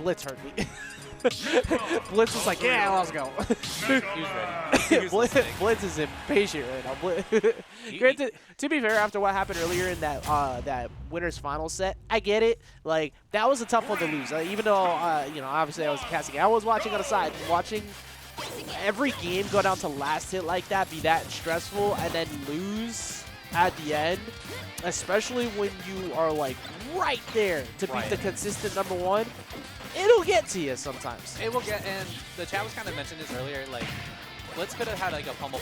Blitz heard me. Blitz was like, yeah, let's go. He was ready. Blitz is impatient right now. Granted, to be fair, after what happened earlier in that that winners final set, I get it. Like, that was a tough one to lose. Even though, you know, obviously I was casting. I was watching on the side, watching every game go down to last hit like that, be that stressful, and then lose at the end, especially when you are like right there to beat the consistent #1, it'll get to you sometimes. It will get, and the chat was kind of mentioned this earlier, like, Blitz could have had like a pummel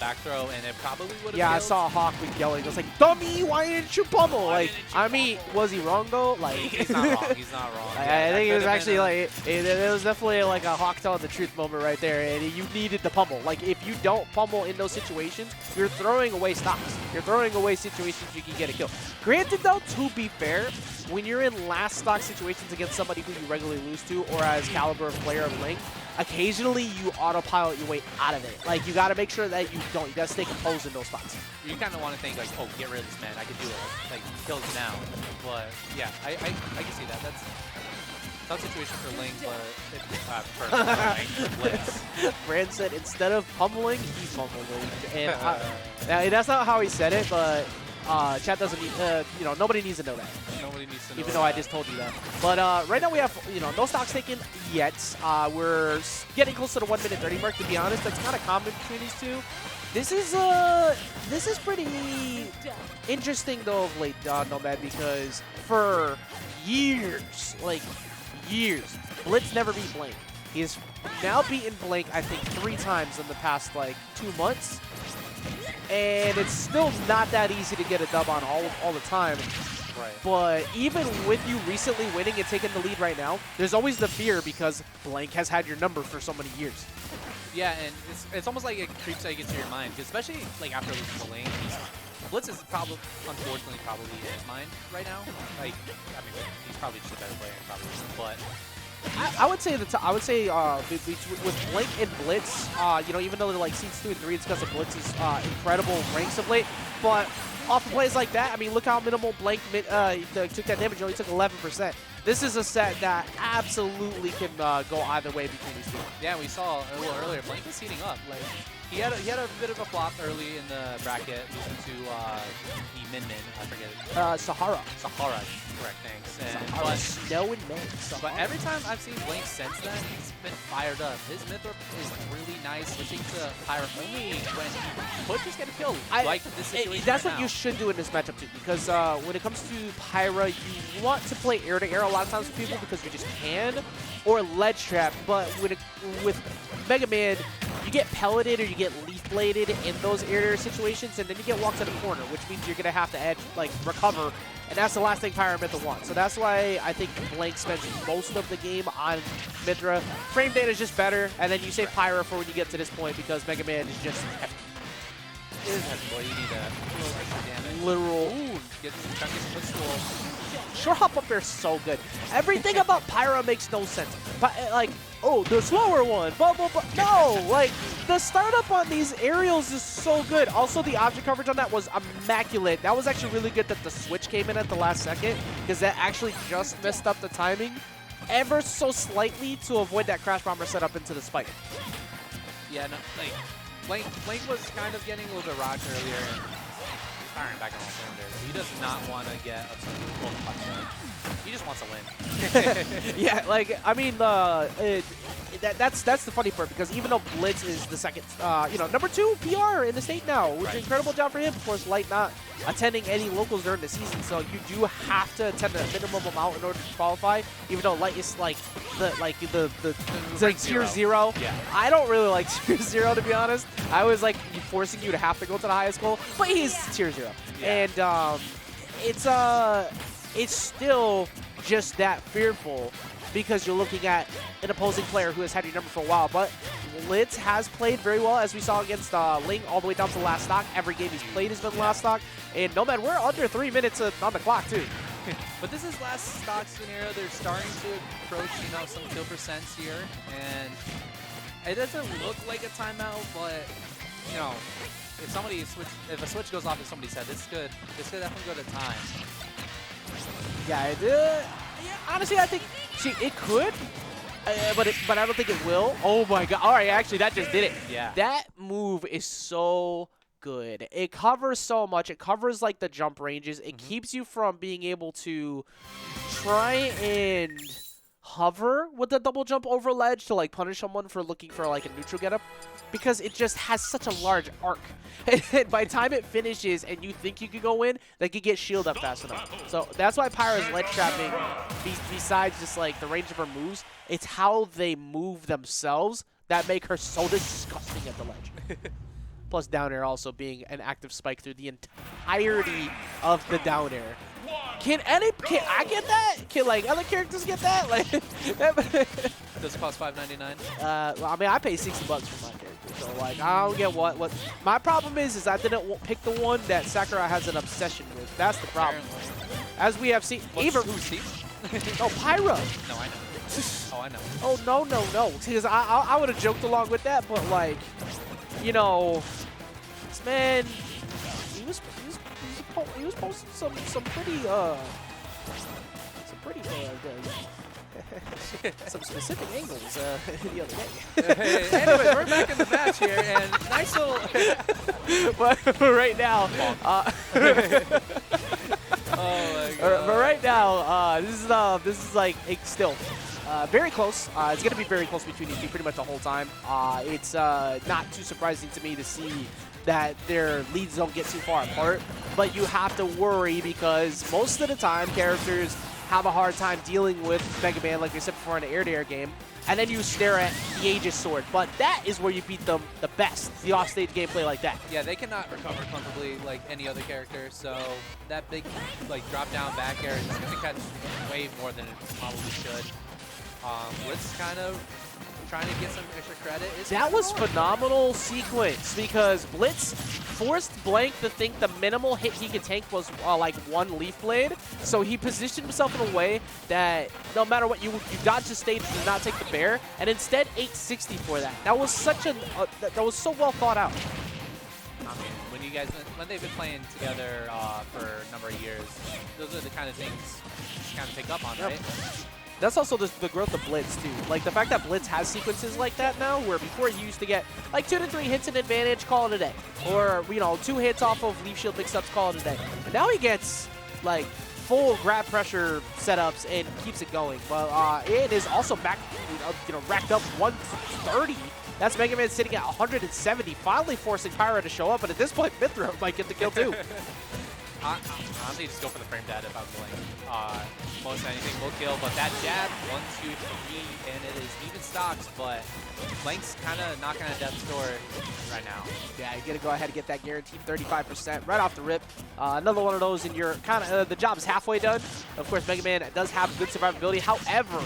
back throw, and it probably would have Yeah, killed. I saw Hawk with yelling. I was like, dummy, why didn't you pummel? Like, I mean, was he wrong though? Like, he's not wrong. He's not wrong. I think it was actually like, it was definitely like a Hawk telling the truth moment right there, and you needed the pummel. Like, if you don't pummel in those situations, you're throwing away stocks. You're throwing away situations you can get a kill. Granted though, to be fair, when you're in last stock situations against somebody who you regularly lose to, or as caliber of player of Link, occasionally you autopilot your way out of it. Like, you got to make sure that you don't. You got to stay composed in those spots. You kind of want to think like, oh, get rid of this man. I could do it. Like, kill him now. But yeah, I can see that. That's a tough situation for Link, but for Blitz. Brand said instead of pummeling, he pummeled. And now, that's not how he said it, but chat doesn't need, you know, nobody needs to know that. Nobody needs to know Even though I just told you that. But right now we have, you know, no stocks taken yet. We're getting close to the 1 minute 30 mark, to be honest. That's kind of common between these two. This is pretty interesting though of late, Nomad, because for years, like years, Blitz never beat Blank. He has now beaten Blank, I think, 3 times in the past like 2 months. And it's still not that easy to get a dub on all the time. Right. But even with you recently winning and taking the lead right now, there's always the fear because Blank has had your number for so many years. Yeah, and it's almost like it creeps like into your mind, especially like after losing to Lane. Blitz is probably, unfortunately, probably in his mind right now. Like, I mean, he's probably just a better player, probably, but. I would say with Blink and Blitz, you know, even though they're like seeds 2 and 3, it's because of Blitz's incredible ranks of late. But off of plays like that, I mean, look how minimal Blank took that damage. He only took 11%. This is a set that absolutely can go either way between these two. Yeah, we saw a little earlier, Blank is heating up. Like, he had a bit of a flop early in the bracket, losing to the Min, I forget it. Sahara, correct, thanks. And, Snow and May. But every time I've seen Blank since then, he's been fired up. His Mythra is really nice, switching to Pyra only when he could just get a kill. Like this situation that's right what now. you should do in this matchup too, because when it comes to Pyra, you want to play air to air a lot of times with people because you just can, or ledge trap. But with Mega Man, you get pelleted or you get leaf bladed in those air situations, and then you get walked to the corner, which means you're gonna have to recover, and that's the last thing Pyra and Mythra want. So that's why I think Blank spends most of the game on Mythra. Frame data is just better, and then you save Pyra for when you get to this point because Mega Man is just heavy. It is heavy, boy. You need a little extra damage. Literal. Ooh, get some footstool. Short hop up there is so good. Everything about Pyra makes no sense. But like, oh, the slower one, blah, blah, blah. No, like, the startup on these aerials is so good. Also, the object coverage on that was immaculate. That was actually really good that the switch came in at the last second, because that actually just messed up the timing ever so slightly to avoid that crash bomber setup into the spike. Yeah, no, like, Blank was kind of getting a little bit rocked earlier, and firing back on all cylinders. He does not want to get upset with both punches. He just wants to win. Yeah, like, I mean, that's the funny part, because even though Blitz is the second, you know, #2 PR in the state now, which is an incredible job for him. Of course, Light not attending any locals during the season, so you do have to attend a minimum amount in order to qualify. Even though Light is like the tier 0. Yeah. I don't really like tier 0, to be honest. I was like forcing you to have to go to the highest goal, but he's tier 0, yeah. and it's still just that fearful, because you're looking at an opposing player who has had your number for a while. But Blitz has played very well, as we saw against Ling, all the way down to last stock. Every game he's played has been last stock. And Nomad, we're under 3 minutes on the clock, too. But this is last stock scenario. They're starting to approach, you know, some kill percents here. And it doesn't look like a timeout, but, you know, if a switch goes off in somebody's head, this could definitely go to time. Yeah, honestly, I think See, it could, but I don't think it will. Oh my god! All right, actually, that just did it. Yeah. That move is so good. It covers so much. It covers like the jump ranges. It keeps you from being able to try and hover with the double jump over ledge to like punish someone for looking for like a neutral getup, because it just has such a large arc. And by the time it finishes and you think you could go in, they could get shield up fast enough. So that's why Pyra's ledge trapping, besides just like the range of her moves, it's how they move themselves that make her so disgusting at the ledge. Plus down air also being an active spike through the entirety of the down air. Can I get that? Can like other characters get that? Like, Does it cost $5.99? well, I mean, I pay $60 for my character, so like I don't get what. My problem is I didn't pick the one that Sakurai has an obsession with. That's the problem. Apparently. As we have seen, even Who's he? oh, Pyra. No, I know. Oh, I know. Oh no, because I would have joked along with that, but like, you know, this man, he was posting some pretty some specific angles the other day. Anyways, we're back in the match here, and nice little. but right now, oh my god. but right now, this is like still. Very close. It's going to be very close between these two pretty much the whole time. It's not too surprising to me to see that their leads don't get too far apart, but you have to worry because most of the time characters have a hard time dealing with Mega Man, like I said before in the air-to-air game, and then you stare at the Aegis Sword. But that is where you beat them the best, the off-stage gameplay like that. Yeah, they cannot recover comfortably like any other character, so that big like drop-down back air is going to catch way more than it probably should. Blitz kind of trying to get some extra credit. That was phenomenal sequence because Blitz forced Blank to think the minimal hit he could take was like one Leaf Blade. So he positioned himself in a way that no matter what, you dodged the stage, did not take the bear, and instead 860 for that. That was such that was so well thought out. I mean, when they've been playing together for a number of years, those are the kind of things you kind of pick up on, right? That's also the growth of Blitz, too. Like, the fact that Blitz has sequences like that now, where before he used to get, like, 2 to 3 hits in advantage, call it a day. Or, you know, 2 hits off of Leaf Shield mix-ups, call it a day. But now he gets, like, full grab pressure setups and keeps it going. But it is also back, racked up 130. That's Mega Man sitting at 170, finally forcing Pyra to show up. And at this point, Mythra might get the kill, too. Honestly, just go for the frame data if I'm playing. Most anything will kill, but that jab, 1, 2, 3, and it is even stocks, but Blank's kind of knocking on death's door right now. Yeah, you got to go ahead and get that guaranteed 35% right off the rip. Another one of those, and you're kind of the job's halfway done. Of course, Mega Man does have good survivability. However,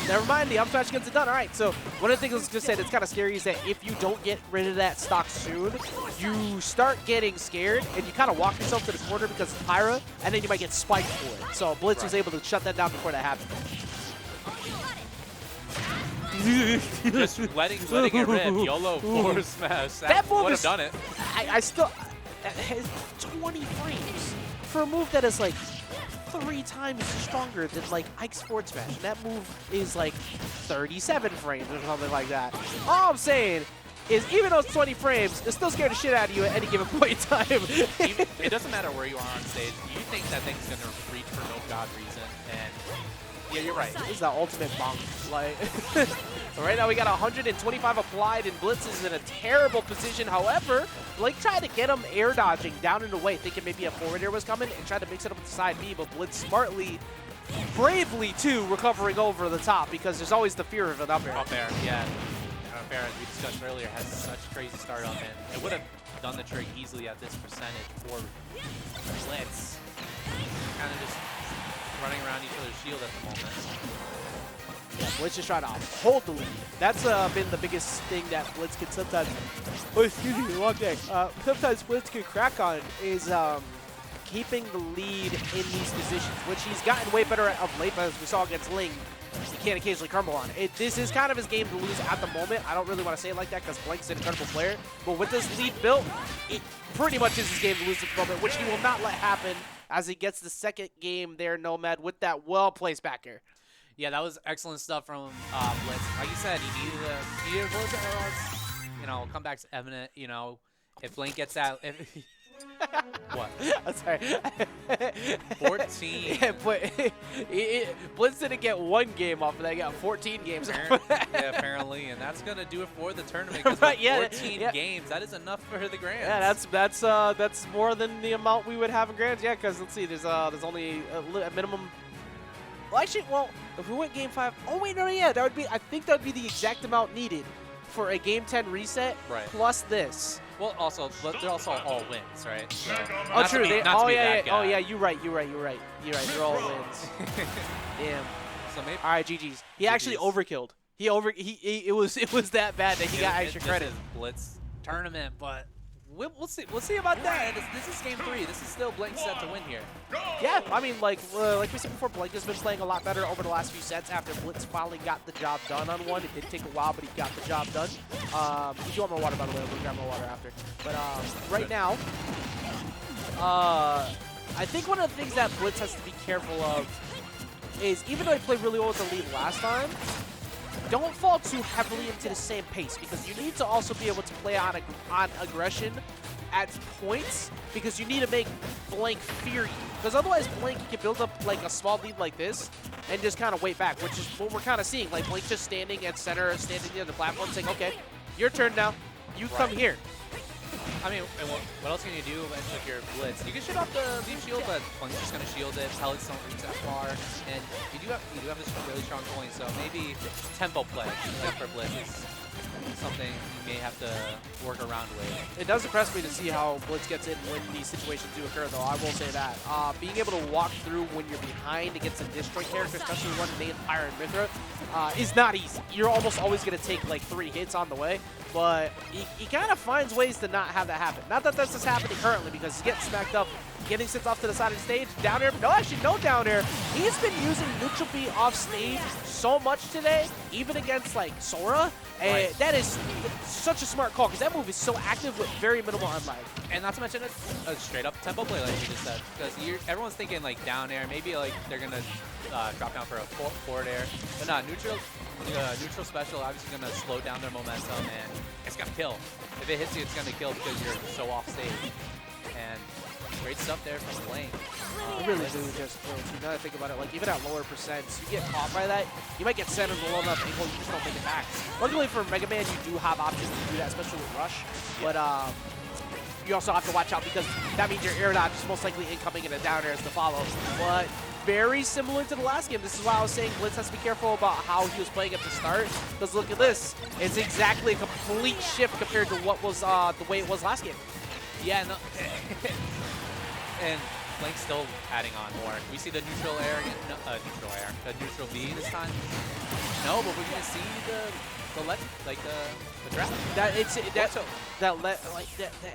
never mind, the up smash gets it done. All right, so one of the things I was just saying that's kind of scary is that if you don't get rid of that stock soon, you start getting scared and you kind of walk yourself to the corner because it's Pyra, and then you might get spiked for it. So Blitz was able to shut that down before that happened. Just letting it rip. YOLO forward smash. That move would have done it. I still has 20 frames for a move that is like 3 times stronger than like Ike's forward smash. And that move is like 37 frames or something like that. All I'm saying is even though it's 20 frames, it's still scared the shit out of you at any given point in time. It doesn't matter where you are on stage. You think that thing's going to reach for no god reason, and yeah, you're right. This is the ultimate bonk. Like, right now we got 125 applied, and Blitz is in a terrible position. However, Blake tried to get him air dodging down and away, thinking maybe a forward air was coming, and tried to mix it up with the side B, but Blitz smartly, bravely too, recovering over the top because there's always the fear of an up air. Up air, yeah. Up air, as we discussed earlier, has such crazy start up, and it would have done the trick easily at this percentage for Blitz. Kind of just running around each other's shield at the moment. Yeah, Blitz just trying to hold the lead. That's been the biggest thing that Blitz can sometimes, long day. Sometimes Blitz can crack on is keeping the lead in these positions, which he's gotten way better at of late, but as we saw against Ling, he can occasionally crumble on it. This is kind of his game to lose at the moment. I don't really want to say it like that because Blank's an incredible player, but with this lead built, it pretty much is his game to lose at the moment, which he will not let happen as he gets the second game there, Nomad, with that well-placed back air. Yeah, that was excellent stuff from Blitz. Like you said, he needed a Blitz or else, you know, comebacks evident. You know, if Blank gets that, what? I'm sorry. 14. Yeah, but Blitz didn't get 1 game off of that. He got 14 games off of that. Yeah, apparently, and that's gonna do it for the tournament. Because Right, yeah, 14 games, that is enough for the Grands. Yeah, that's more than the amount we would have in Grands. Yeah, because let's see, there's only a minimum. Well, actually, if we went Game 5, oh wait, no, yeah, I think that would be the exact amount needed for a Game 10 reset. Right. Plus this. Well, also, they're also all wins, right? So, Oh, true. Oh yeah. You're right. They're all wins. Damn. So maybe. All right, GG's. He actually overkilled. It was that bad that he got extra credit. This is Blitz tournament, but we'll see. We'll see about that. This is Game 3. This is still Blank set to win here. Yeah, I mean, like we said before, Blank has been playing a lot better over the last few sets after Blitz finally got the job done on one. It did take a while, but he got the job done. If you want more water, by the way, we'll grab more water after. But right now, I think one of the things that Blitz has to be careful of is, even though he played really well with the lead last time, don't fall too heavily into the same pace, because you need to also be able to play on aggression at points, because you need to make Blank fear you. Because otherwise, Blank can build up like a small lead like this and just kind of wait back, which is what we're kind of seeing. Like Blank just standing at center, standing near the platform, saying, "Okay, your turn now. You come here." I mean, and what else can you do with your Blitz? You can shoot off the leaf shield, but Blank's just gonna shield it. Pellets don't reach that far, and you do have this really strong point. So maybe tempo play like for Blitz is something you may have to work around with. It does impress me to see how Blitz gets in when these situations do occur, though. I will say that. Being able to walk through when you're behind against a destroy character, especially one named Pyra and Mythra, is not easy. You're almost always going to take like 3 hits on the way, but he kind of finds ways to not have that happen. Not that this is happening currently, because he's getting smacked up, getting sent off to the side of the stage. Down air, no, actually no down air. He's been using neutral B off stage so much today, even against like Sora. And that is such a smart call, because that move is so active with very minimal unlag. And not to mention a straight up tempo play, like you just said, because everyone's thinking like down air, maybe like they're gonna drop down for a forward air, but not neutral. Neutral special obviously gonna slow down their momentum, and it's gonna kill. If it hits you, it's gonna kill because you're so off stage. And great stuff there from Blank. Really do just you gotta think about it, like even at lower percents, you get caught by that, you might get centered low enough angle, you just don't make it back. Luckily for Mega Man, you do have options to do that, especially with Rush. But you also have to watch out, because that means your air dodge is most likely incoming and a down air is to follow. But very similar to the last game. This is why I was saying Blitz has to be careful about how he was playing at the start, because look at this. It's exactly a complete shift compared to what was the way it was last game. Yeah, no. And Blank's still adding on more. We see the neutral air again. No, the neutral B this time. No, but we're gonna see the trap. The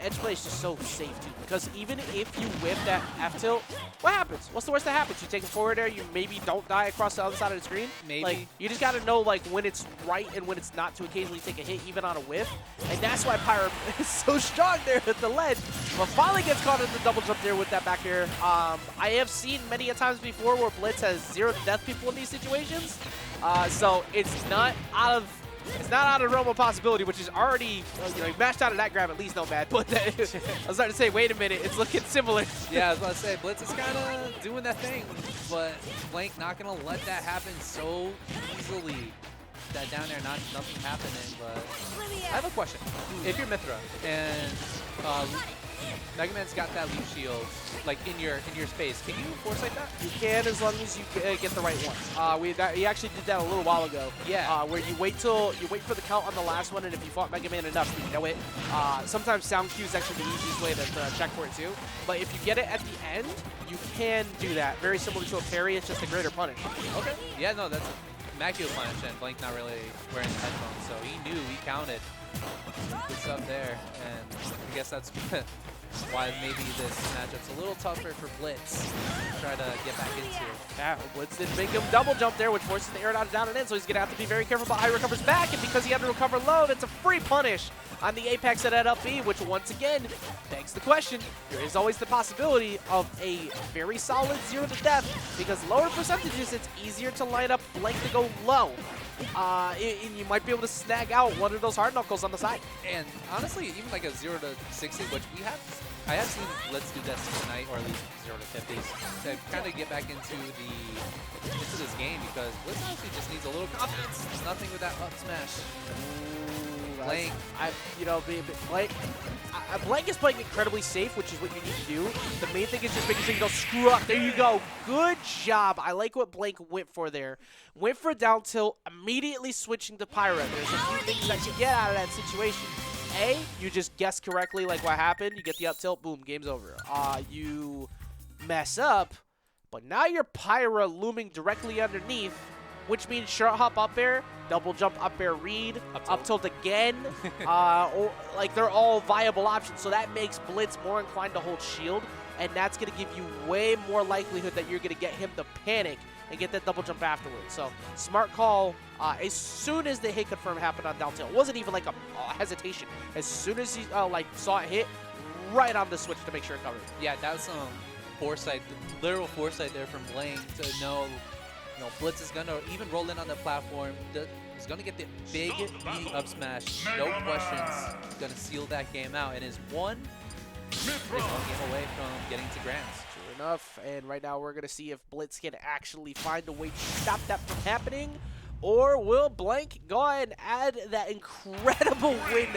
edge play is just so safe too, because even if you whip that F tilt, what happens? What's the worst that happens? You take a forward air, you maybe don't die across the other side of the screen. Maybe. Like, you just gotta know like when it's right and when it's not to occasionally take a hit even on a whiff, and that's why Pyra is so strong there at the ledge. But finally gets caught in the double jump there with that back air. I have seen many a times before where Blitz has 0 to death people in these situations, so it's not out of the realm of possibility, which is already, you know, he mashed out of that grab, at least no bad. But I was starting to say, wait a minute, it's looking similar. Yeah, I was about to say, Blitz is kind of doing that thing, but Blank not going to let that happen so easily. That down there, nothing happening, but I have a question. If you're Mythra and Mega Man's got that leaf shield, like in your space, can you foresight that? You can, as long as you get the right one. He actually did that a little while ago. Yeah. Where you wait for the count on the last one, and if you fought Mega Man enough, you know it. Sometimes sound cue is actually the easiest way to check for it too. But if you get it at the end, you can do that. Very similar to a parry, it's just a greater punish. Okay. Yeah, no, that's immaculate punish, and Blank not really wearing the headphones, so he knew, he counted. Good stuff there, and I guess that's why maybe this matchup's a little tougher for Blitz to try to get back into. Yeah, Blitz didn't make him double jump there, which forces the air dodge down and in, so he's going to have to be very careful about how he recovers back, and because he had to recover low, that's a free punish on the Apex at up B, which once again begs the question. There is always the possibility of a very solid 0 to death, because lower percentages, it's easier to line up Blank to go low. And you might be able to snag out one of those hard knuckles on the side. And honestly, even like a 0 to 60, which I have seen Blitz do this tonight, or at least 0 to 50s, to kind of get back into this game, because Blitz honestly just needs a little confidence. Nothing with that up smash. Blank. Blank is playing incredibly safe, which is what you need to do. The main thing is just making sure you don't screw up. There you go. Good job. I like what Blank went for there. Went for down tilt, immediately switching to Pyra. There's a few things that you get out of that situation. A, you just guess correctly like what happened. You get the up tilt, boom, game's over. You mess up, but now you're Pyra looming directly underneath, which means short hop up air, double jump up air read, up tilt again, or like they're all viable options. So that makes Blitz more inclined to hold shield, and that's going to give you way more likelihood that you're going to get him to panic and get that double jump afterwards. So smart call. As soon as the hit confirm happened on down tilt, it wasn't even like a hesitation. As soon as he saw it hit, right on the switch to make sure it covered. Yeah, that was some foresight, literal foresight there from Blank to know. Blitz is going to even roll in on the platform. He's going to get the big meaty up smash. No questions. He's going to seal that game out. And is one game away from getting to Grands. True enough. And right now we're going to see if Blitz can actually find a way to stop that from happening. Or will Blank go ahead and add that incredible win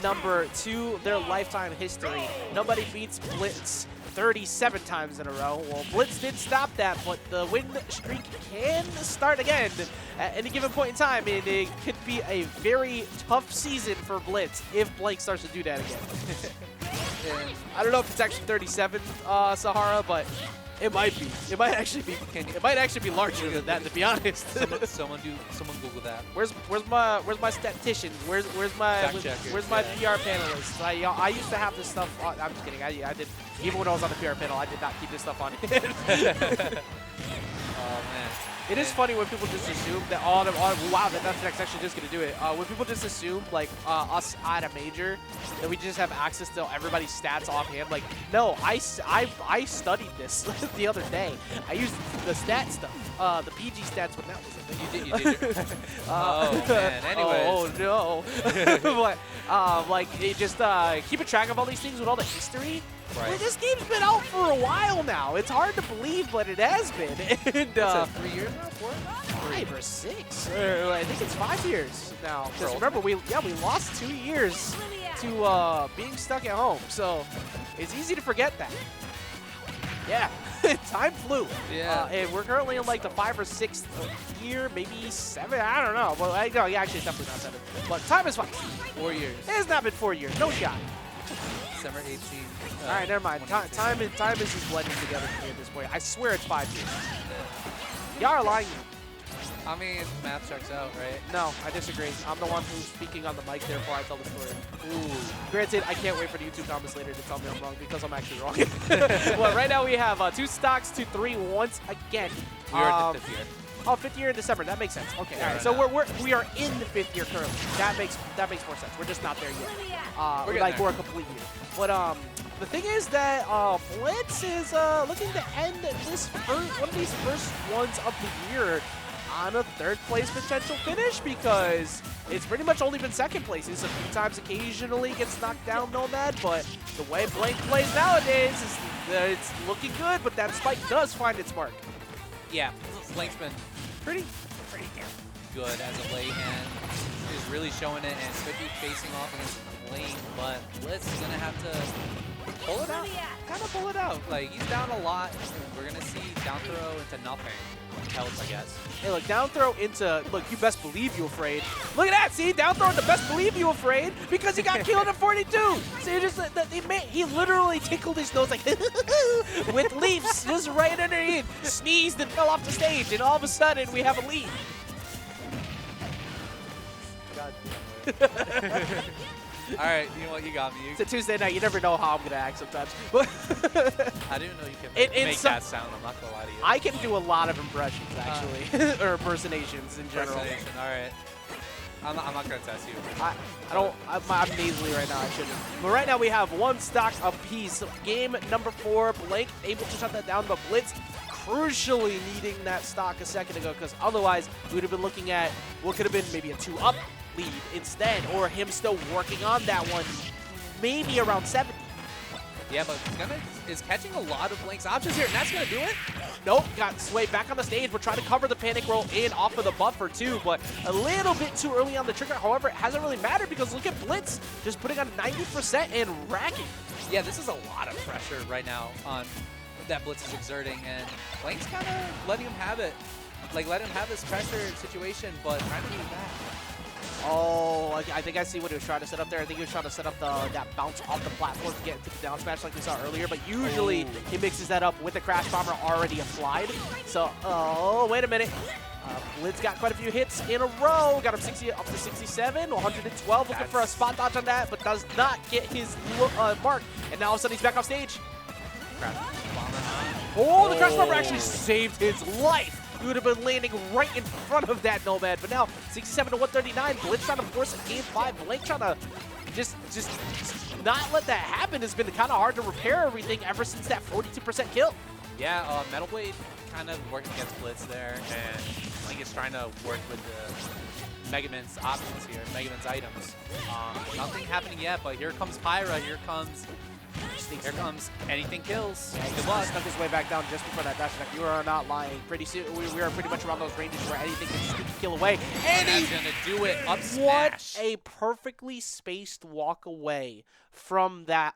number to their lifetime history? Nobody beats Blitz 37 times in a row. Well, Blitz did stop that, but the win streak can start again at any given point in time, and it could be a very tough season for Blitz if Blank starts to do that again. I don't know if it's actually 37, Sahara, but it might be. It might actually be. It might actually be larger than that, to be honest. Someone Google that. Where's my statistician? Where's my PR panelist? I used to have this stuff. I'm just kidding. I did. Even when I was on the PR panel, I did not keep this stuff on. Oh man. It is funny when people just assume that wow, that's actually just gonna do it. When people just assume like us at a major that we just have access to everybody's stats offhand. Like, no, I studied this the other day. I used the stat stuff, the PG stats when that was a thing. You did. Oh man. Anyways. Oh no. But like it just keeping track of all these things with all the history. Right. Well, this game's been out for a while now. It's hard to believe, but it has been. And 3 years now? 4? 5 or 6. I think it's 5 years now. Because remember, we lost 2 years to being stuck at home. So it's easy to forget that. Yeah, time flew. Yeah. And we're currently in like the 5th or 6th year, maybe 7. I don't know. Well, actually, it's definitely not 7. But time is fine. 4 years. It has not been 4 years. No shot. December 18th. All right, never mind. Time is just blending together for me at this point. I swear it's 5 years. Y'all are lying. I mean, math checks out, right? No, I disagree. I'm the one who's speaking on the mic, therefore I tell the story. Ooh. Granted, I can't wait for the YouTube comments later to tell me I'm wrong because I'm actually wrong. Well, right now we have 2 stocks to 3 once again. We're in the 5th year. Oh, 5th year in December. That makes sense. Okay, all right. So we are in the 5th year currently. That makes more sense. We're just not there yet. We're a complete year. But the thing is that Blitz is looking to end one of these first ones of the year on a 3rd place potential finish, because it's pretty much only been 2nd places. A few times occasionally gets knocked down Nomad, but the way Blank plays nowadays is it's looking good, but that spike does find its mark. Yeah, Blank's been pretty damn good as of late, and is really showing it, and could be facing off against Blank, but Blitz is going to have to pull it out. Kind of pull it out. Like, he's down a lot. We're going to see down throw into nothing. Helps, I guess. Hey, look, down throw into, look, you best believe you afraid. Look at that, see? Down throw into best believe you afraid because he got killed at 42. See, just he literally tinkled his nose like with leaves just right underneath, sneezed and fell off the stage, and all of a sudden we have a lead. God damn it. All right, you know what? You got me. It's a Tuesday night. You never know how I'm going to act sometimes. I didn't know you can make that sound. I'm not going to lie to you. I can do a lot of impressions, actually, or impersonations in general. Impersonation, all right. I'm not going to test you. I'm nasally right now. I shouldn't. But right now we have one stock apiece. Game number 4, Blank able to shut that down, but Blitz crucially needing that stock a second ago, because otherwise we would have been looking at what could have been maybe a 2-up lead instead, or him still working on that one, maybe around 70. Yeah, but is catching a lot of Blank's options here, and that's going to do it? Nope, got Sway back on the stage. We're trying to cover the panic roll in off of the buffer too, but a little bit too early on the trigger. However, it hasn't really mattered because look at Blitz just putting on 90% and racking. Yeah, this is a lot of pressure right now on that Blitz is exerting, and Blank's kind of letting him have it. Like, let him have this pressure situation, but trying to do that. Oh, I think I see what he was trying to set up there. I think he was trying to set up that bounce off the platform to get to the down smash like we saw earlier, but usually he mixes that up with the Crash Bomber already applied. So, oh, wait a minute. Blitz got quite a few hits in a row. Got him 60 up to 67, 112. Looking for a spot dodge on that, but does not get his mark. And now all of a sudden he's back off stage. Crash Bomber. Oh, the Crash Bomber actually saved his life. He would have been landing right in front of that Nomad, but now 67 to 139. Blitz trying to force a game 5. Blake trying to just not let that happen. Has been kind of hard to repair everything ever since that 42% kill. Yeah, Metal Blade kind of working against Blitz there, and Blink is trying to work with the Mega Man's options here, Mega Man's items. Nothing happening yet, but here comes Pyra. Here comes anything kills. Yeah, good luck. Stuck his way back down just before that dash attack. You are not lying. Pretty soon, we are pretty much around those ranges where anything can sneak a kill away. And he's gonna do it. Up smash. What a perfectly spaced walk away from that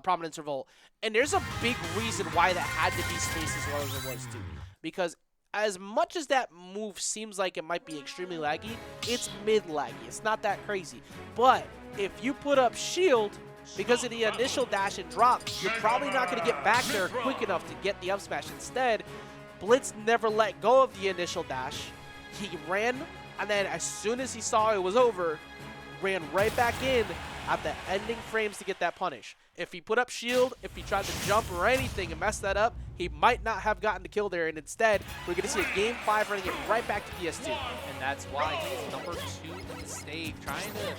prominence revolt. And there's a big reason why that had to be spaced as well as it was too. Because as much as that move seems like it might be extremely laggy, it's mid-laggy. It's not that crazy. But if you put up shield, because of the initial dash and drop, you're probably not going to get back there quick enough to get the up smash. Instead, Blitz never let go of the initial dash. He ran, and then as soon as he saw it was over, ran right back in at the ending frames to get that punish. If he put up shield, if he tried to jump or anything and mess that up, he might not have gotten the kill there. And instead, we're going to see a game 5 running it right back to PS2. And that's why he's number 2 in the stage, trying to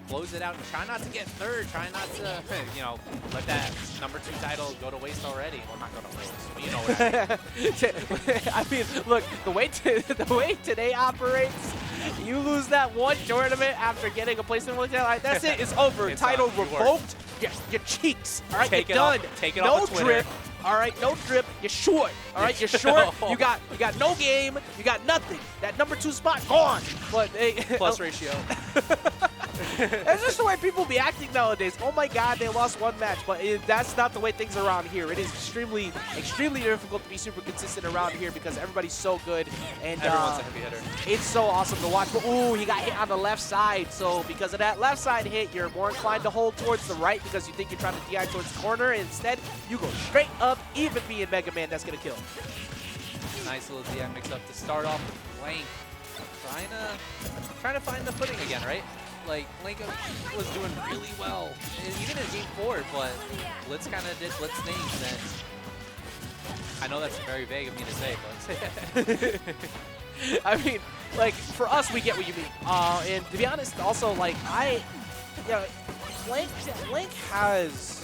close it out and try not to get third, try not to, you know, let that number 2 title go to waste already. Well, not go to waste, but you know what I mean. I mean, look, the way today operates, you lose that one tournament after getting a placement like that, like, that's it, it's over. It's title revoked. Yeah. Your cheeks, all right, Take you're done. Take it no off of Twitter. drip. All right, no drip. You're short. All right, you're short. You got no game. You got nothing. That number 2 spot gone. But plus ratio. That's just the way people be acting nowadays. Oh my God, they lost one match, but that's not the way things are around here. It is extremely, extremely difficult to be super consistent around here because everybody's so good, and everyone's a heavy hitter. It's so awesome to watch. But ooh, he got hit on the left side. So because of that left side hit, you're more inclined to hold towards the right because you think you're trying to DI towards the corner. And instead, you go straight up, even being Mega Man, that's gonna kill. Nice little DI mix up to start off with Blank. Trying to find the footing again, right? Like, Blank was doing really well, even in Game 4, but Blitz kind of did Blitz things, and I know that's very vague of me to say, but I mean, like, for us, we get what you mean. And to be honest, also, like, Blank has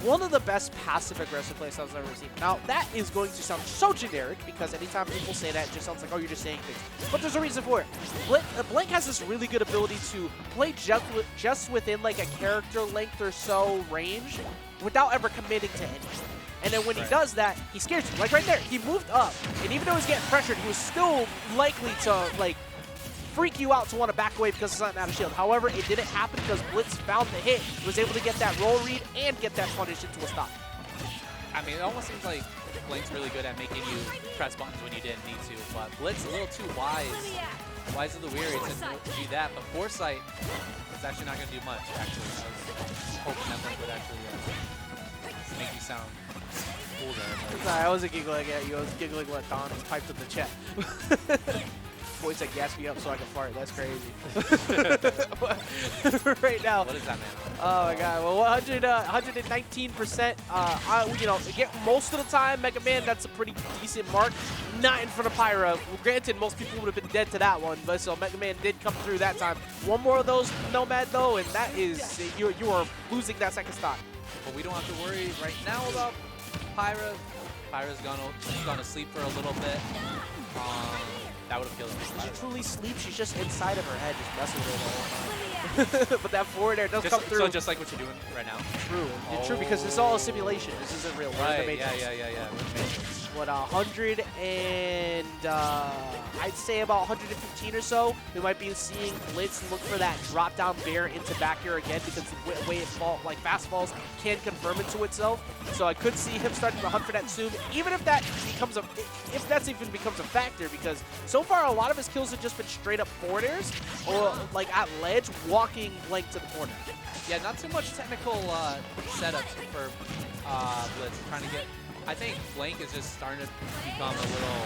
one of the best passive-aggressive playstyles I've ever seen. Now, that is going to sound so generic because anytime people say that, it just sounds like, oh, you're just saying things. But there's a reason for it. Blank has this really good ability to play just within, like, a character length or so range without ever committing to anything. And then when he does that, he scares you. Like right there, he moved up, and even though he's getting pressured, he was still likely to, like, freak you out to want to back away because it's not out of shield. However, it didn't happen because Blitz found the hit. He was able to get that roll read and get that punish into a stop. I mean, it almost seems like Blank's really good at making you press buttons when you didn't need to, but Blitz a little too wise of the weary to do that. But Foresight is actually not going to do much, actually. I was hoping that Blank would actually make you sound cool there. Sorry, I wasn't giggling at you. I was giggling what Don has typed in the chat. he said gas me up so I can fart. That's crazy. Right now. What is that, man? Oh my God. Well, 119%. You know, most of the time, Mega Man, that's a pretty decent mark. Not in front of Pyra. Well, granted, most people would have been dead to that one, but so Mega Man did come through that time. One more of those, Nomad, though, and that is you are losing that second stock. But we don't have to worry right now about Pyra. Pyra's gonna sleep for a little bit. That would have killed him. She truly sleeps. She's just inside of her head, just messing with her. But that forward air does come through. So just like what you're doing right now. True. True, because it's all a simulation. This isn't real. Right. Yeah. What, 100 and I'd say about 115 or so. We might be seeing Blitz look for that drop down bear into back air again because the way it fast falls can confirm it to itself. So I could see him starting to hunt for that soon, even if that becomes if that's even becomes a factor, because so far a lot of his kills have just been straight up forward airs or like at ledge walking Blank to the corner. Yeah, not too much technical setups for Blitz. Trying to get. I think Blank is just starting to become a little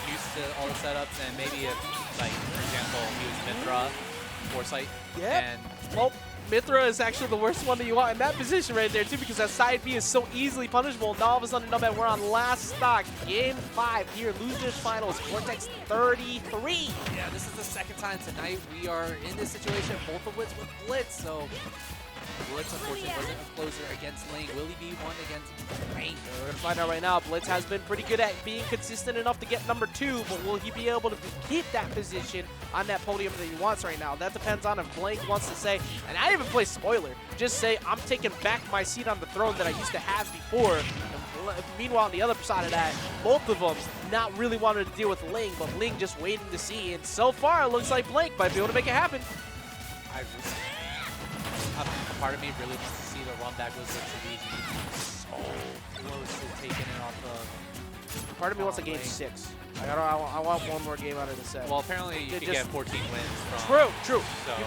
used to all the setups, and maybe if, like, for example, he was Mythra, Foresight, and well, Mythra is actually the worst one that you want in that position right there, too, because that side B is so easily punishable. Now all of a sudden, Nomad, we're on last stock. Game 5 here, Losers Finals, Vortex 33. Yeah, this is the second time tonight we are in this situation, both of which with Blitz, so Blitz, unfortunately, wasn't a closer against Lane. Will he be one against Lane? We're going to find out right now. Blitz has been pretty good at being consistent enough to get number 2, but will he be able to keep that position on that podium that he wants right now? That depends on if Blank wants to say, and I didn't even play spoiler, just say, I'm taking back my seat on the throne that I used to have before. And meanwhile, on the other side of that, both of them not really wanting to deal with Ling, but Ling just waiting to see. And so far, it looks like Blank might be able to make it happen. A part of me really wants to see the run back with BlitzLuigy so close to taking it off of. Part of me wants a game 6. I want one more game out of the set. Well, apparently you can get 14 wins from. True. So you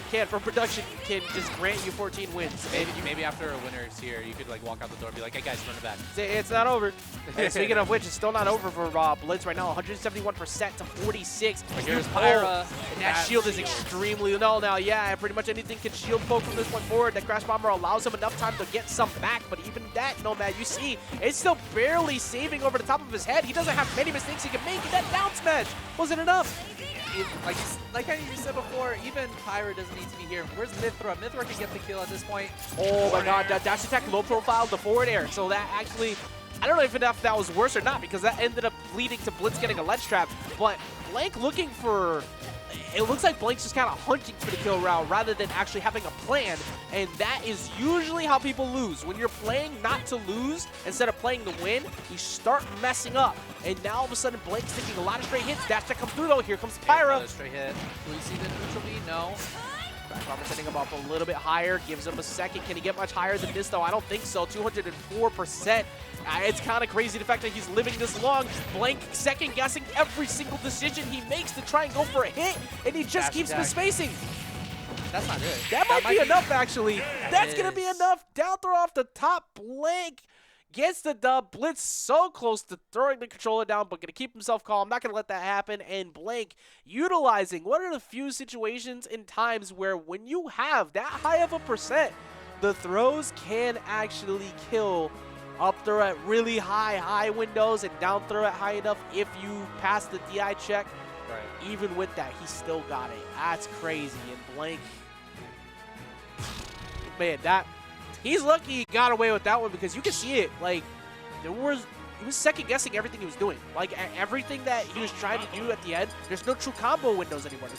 can. From production, can just grant you 14 wins. Maybe after a winner is here, you could like walk out the door and be like, hey guys, run it back. It's not over. And speaking of which, it's still not over for Blitz right now. 171% to 46. But here's Pyra. And that shield is extremely null now. Yeah, pretty much anything can shield poke from this point forward. That Crash Bomber allows him enough time to get some back. But even that, Nomad, you see, it's still barely saving over the top of his head. He doesn't have many mistakes he can make. That down smash wasn't enough. Like I said before, even Pyra doesn't need to be here. Where's Mythra? Mythra can get the kill at this point. Oh my God, that dash attack low profile, the forward air. So that actually, I don't know if that was worse or not, because that ended up leading to Blitz getting a ledge trap. But Blank looking for, it looks like Blank's just kind of hunting for the kill route rather than actually having a plan. And that is usually how people lose. When you're playing not to lose instead of playing to win, you start messing up. And now all of a sudden Blank's taking a lot of straight hits. Dash to come through though. Here comes Pyra. Another straight hit. Will you see the neutral B? No. Crash Bomber setting him up a little bit higher. Gives him a second. Can he get much higher than this though? I don't think so. 204%. It's kind of crazy the fact that he's living this long. Blank second guessing every single decision he makes to try and go for a hit, and he just keeps misspacing. That's not it. That might be enough, actually. That's going to be enough. Down throw off the top. Blank gets the dub. Blitz so close to throwing the controller down, but going to keep himself calm. Not going to let that happen. And Blank utilizing one of the few situations and times where when you have that high of a percent, the throws can actually kill. Up throw at really high windows, and down throw at high enough if you pass the DI check. Right. Even with that, he still got it. That's crazy. And Blank, man, he's lucky he got away with that one, because you can see it. Like, he was second guessing everything he was doing. Like, everything that he was trying to do at the end, there's no true combo windows anymore.